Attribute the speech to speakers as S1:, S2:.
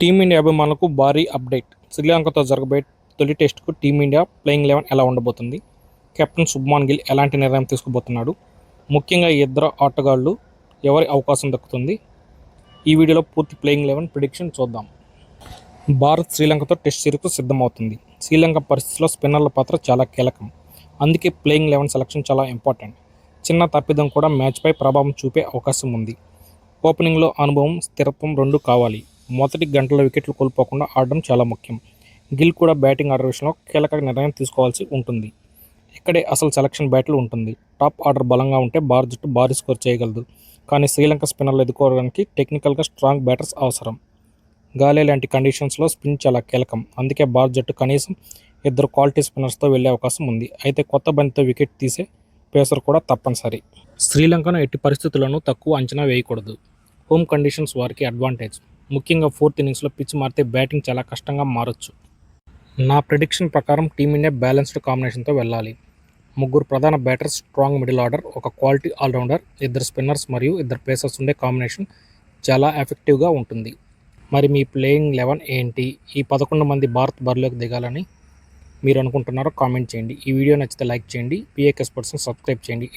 S1: Team India అభిమానులకు భారీ update. శ్రీలంకతో జరగబోయే తొలి టెస్టుకు టీమిండియా ప్లేయింగ్ 11 ఎలా ఉండబోతుంది? కెప్టెన్ శుభ్మాన్ గిల్ ఎలాంటి నిర్ణయం తీసుకోబోతున్నాడు? ముఖ్యంగా ఈ ఇద్దరు ఆటగాళ్లు ఎవరి అవకాశం దక్కుతుంది? ఈ వీడియోలో పూర్తి ప్లేయింగ్ 11 ప్రిడిక్షన్ చూద్దాం. భారత్ శ్రీలంకతో టెస్ట్ సిరీస్కు సిద్ధమవుతుంది. శ్రీలంక పరిస్థితిలో స్పిన్నర్ల పాత్ర చాలా కీలకం. అందుకే ప్లేయింగ్ 11 సెలక్షన్ చాలా ఇంపార్టెంట్. చిన్న తప్పిదం కూడా మ్యాచ్పై ప్రభావం చూపే అవకాశం ఉంది. ఓపెనింగ్లో అనుభవం, స్థిరత్వం రెండూ కావాలి. మొదటి గంటలో వికెట్లు కోల్పోకుండా ఆడడం చాలా ముఖ్యం. గిల్ కూడా బ్యాటింగ్ ఆర్డర్ విషయంలో కీలక నిర్ణయం తీసుకోవాల్సి ఉంటుంది. ఇక్కడే అసలు సెలక్షన్ బ్యాటిల్ ఉంటుంది. టాప్ ఆర్డర్ బలంగా ఉంటే భారత్ జట్టు భారీ స్కోర్ చేయగలదు. కానీ శ్రీలంక స్పిన్నర్లు ఎదుర్కోవడానికి టెక్నికల్గా స్ట్రాంగ్ బ్యాటర్స్ అవసరం. గాలి లాంటి కండిషన్స్లో స్పిన్ చాలా కీలకం. అందుకే భారత్ జట్టు కనీసం 2 క్వాలిటీ స్పిన్నర్స్తో వెళ్లే అవకాశం ఉంది. అయితే కొత్త బంతితో వికెట్ తీసే పేసర్ కూడా తప్పనిసరి. శ్రీలంకను ఎట్టి పరిస్థితుల్లోనూ తక్కువ అంచనా వేయకూడదు. హోమ్ కండిషన్స్ వారికి అడ్వాంటేజ్. ముఖ్యంగా 4th ఇన్నింగ్స్లో పిచ్ మారితే బ్యాటింగ్ చాలా కష్టంగా మారొచ్చు. నా ప్రిడిక్షన్ ప్రకారం టీమిండియా బ్యాలెన్స్డ్ కాంబినేషన్తో వెళ్ళాలి. 3 ప్రధాన బ్యాటర్స్, స్ట్రాంగ్ మిడిల్ ఆర్డర్, ఒక క్వాలిటీ ఆల్రౌండర్, 2 స్పిన్నర్స్ మరియు 2 పేసర్స్ ఉండే కాంబినేషన్ చాలా ఎఫెక్టివ్గా ఉంటుంది. మరి మీ ప్లేయింగ్ 11 ఏంటి? ఈ 11 మంది భారత్ బరిలోకి దిగాలని మీరు అనుకుంటున్నారో కామెంట్ చేయండి. ఈ వీడియో నచ్చితే లైక్ చేయండి. పిఏకే స్పోర్ట్స్ని సబ్స్క్రైబ్ చేయండి.